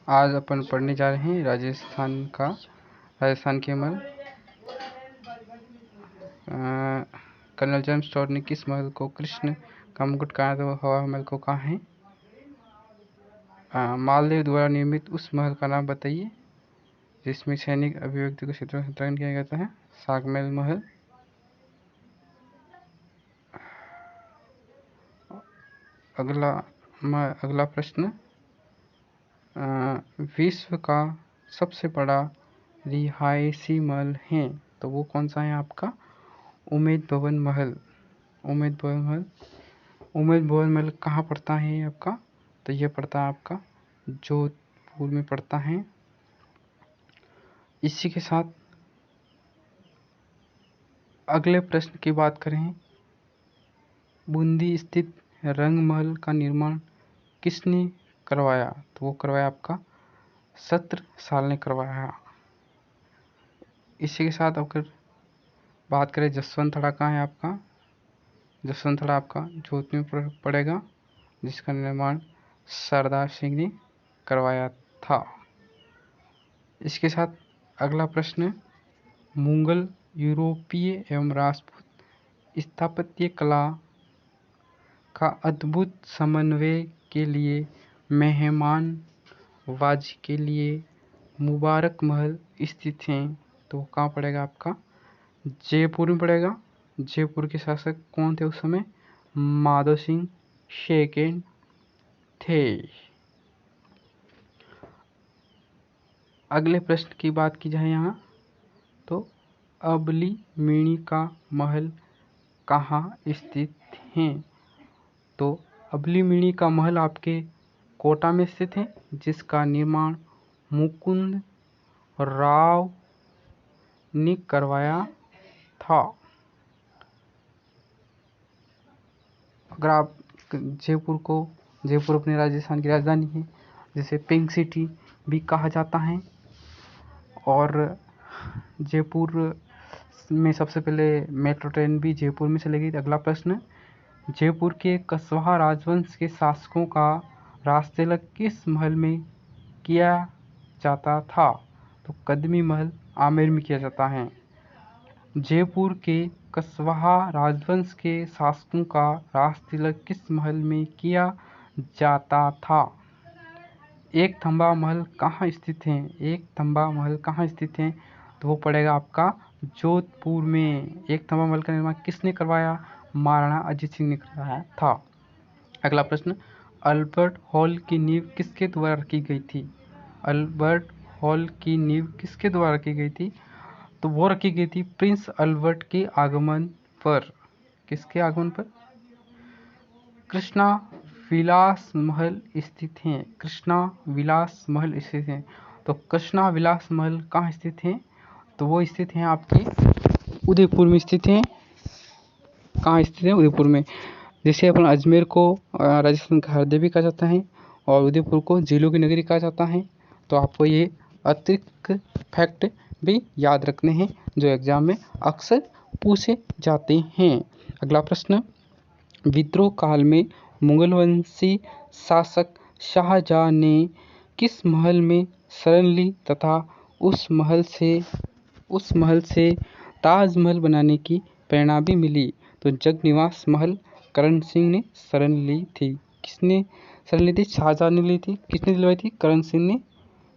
आज अपन पढ़ने जा रहे हैं राजस्थान के महल। कर्नल जेम्स टॉड ने किस महल को कृष्ण का मुकुट कहा तो हवा महल को कहा है। मालदेव द्वारा निर्मित उस महल का नाम बताइए जिसमें सैनिक अभिव्यक्ति को क्षेत्रों में संतरण किया जाता है। सागमेल महल। अगला प्रश्न, विश्व का सबसे बड़ा रिहायशी महल है तो वो कौन सा है आपका? उम्मेद भवन महल। उम्मेद भवन महल कहाँ पड़ता है आपका? तो ये पड़ता है आपका जोधपुर में पड़ता है। इसी के साथ अगले प्रश्न की बात करें, बूंदी स्थित रंग महल का निर्माण किसने करवाया? तो वो करवाया आपका छत्रसाल ने करवाया। इसी के साथ अगर बात करें जसवंतथड़ा कहाँ है आपका? जसवंतथड़ा आपका जोधपुर में पड़ेगा, जिसका निर्माण सरदार सिंह ने करवाया था। इसके साथ अगला प्रश्न, मुगल, यूरोपीय एवं राजपूत स्थापत्य कला का अद्भुत समन्वय के लिए मेहमानवाजी के लिए मुबारक महल स्थित हैं तो वो कहाँ पड़ेगा आपका? जयपुर में पड़ेगा। जयपुर के शासक कौन थे उस समय? माधव सिंह सेकेंड थे। अगले प्रश्न की बात की जाए यहाँ तो अबली मिणी का महल कहाँ स्थित है? तो अबली मिणी का महल आपके कोटा में स्थित है, जिसका निर्माण मुकुंद राव ने करवाया था। अगर आप जयपुर अपने राजस्थान की राजधानी है, जिसे पिंक सिटी भी कहा जाता है। और जयपुर में सबसे पहले मेट्रो ट्रेन भी जयपुर में चलेगी। अगला प्रश्न, जयपुर के कछवाहा राजवंश के शासकों का राजतिलक किस महल में किया जाता था? तो कदमी महल आमेर में किया जाता है। जयपुर के कछवाहा राजवंश के शासकों का राजतिलक किस महल में किया जाता था? एक थंबा महल कहाँ स्थित है? एक थंबा महल कहाँ स्थित है? तो वो पड़ेगा आपका जोधपुर में। एक थंबा महल का निर्माण किसने करवाया? महाराणा अजीत सिंह ने करवाया था। अगला प्रश्न, अल्बर्ट हॉल की नींव किसके द्वारा रखी गई थी? अल्बर्ट हॉल की नींव किसके द्वारा रखी गई थी? तो वो रखी गई थी प्रिंस अल्बर्ट के आगमन पर। किसके आगमन पर? कृष्णा विलास महल स्थित हैं। कृष्णा विलास महल स्थित हैं। तो कृष्णा विलास महल कहाँ स्थित हैं? तो वो स्थित हैं आपके उदयपुर में स्थित हैं। कहाँ स्थित हैं? उदयपुर में। जैसे अपन अजमेर को राजस्थान का हृदय भी कहा जाता है और उदयपुर को झीलों की नगरी कहा जाता है। तो आपको ये अतिरिक्त फैक्ट भी याद रखने हैं जो एग्जाम में अक्सर पूछे जाते हैं। अगला प्रश्न, विद्रोह काल में मुगल वंशी शासक शाहजहां ने किस महल में शरण ली तथा उस महल से ताजमहल बनाने की प्रेरणा भी मिली? तो जगनिवास महल करण सिंह ने शरण ली थी। किसने शरण ली थी? शाहजहां ने ली थी। किसने दिलवाई थी? करण सिंह ने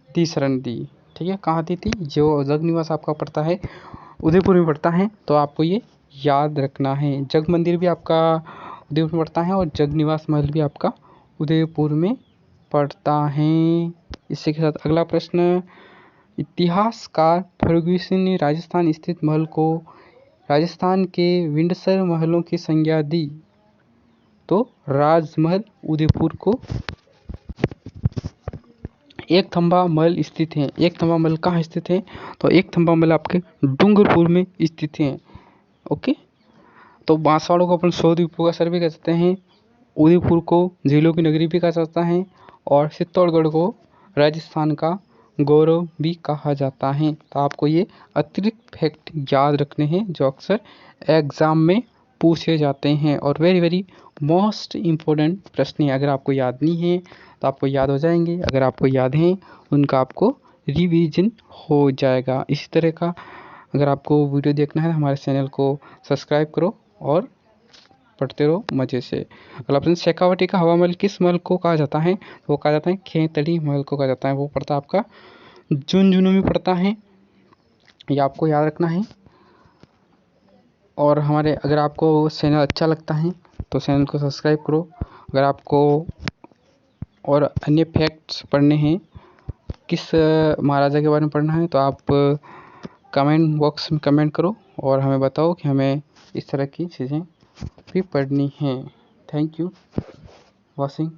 दी शरण दी। ठीक है, कहाँ दी थी? जो जगनिवास आपका पड़ता है उदयपुर में पड़ता है, तो आपको ये याद रखना है। जग मंदिर भी आपका उदयपुर में पड़ता है और जगनिवास महल भी आपका उदयपुर में पड़ता है। इसी के साथ अगला प्रश्न, इतिहासकार फर्ग्यूसन ने राजस्थान स्थित महल को राजस्थान के विंडसर महलों की संज्ञा दी। तो राजमहल उदयपुर को एक थंबा महल स्थित है। एक थंबा महल कहाँ स्थित है? तो एक थंबा महल आपके डूंगरपुर में स्थित है। ओके, तो बांसवाड़ा को अपन 100 द्वीपों का शहर भी कह सकते हैं, उदयपुर को झीलों की नगरी भी कहा जाता है और चित्तौड़गढ़ को राजस्थान का गौरव भी कहा जाता है। तो आपको ये अतिरिक्त फैक्ट याद रखने हैं जो अक्सर एग्जाम में पूछे जाते हैं और वेरी वेरी मोस्ट इम्पोर्टेंट प्रश्न है। अगर आपको याद नहीं है तो आपको याद हो जाएंगे, अगर आपको याद हैं उनका आपको रिवीजन हो जाएगा। इसी तरह का अगर आपको वीडियो देखना है हमारे चैनल को सब्सक्राइब करो और पढ़ते रहो मज़े से। अगला प्रश्न, शेखावटी का हवामहल किस महल को कहा जाता है? वो कहा जाता है खेतड़ी महल को कहा जाता है। वो पड़ता है आपका झुंझुनू में पड़ता है, ये आपको याद रखना है। और हमारे अगर आपको चैनल अच्छा लगता है तो चैनल को सब्सक्राइब करो। अगर आपको और अन्य फैक्ट्स पढ़ने हैं, किस महाराजा के बारे में पढ़ना है, तो आप कमेंट बॉक्स में कमेंट करो और हमें बताओ कि हमें इस तरह की चीज़ें भी पढ़नी हैं। Thank you watching.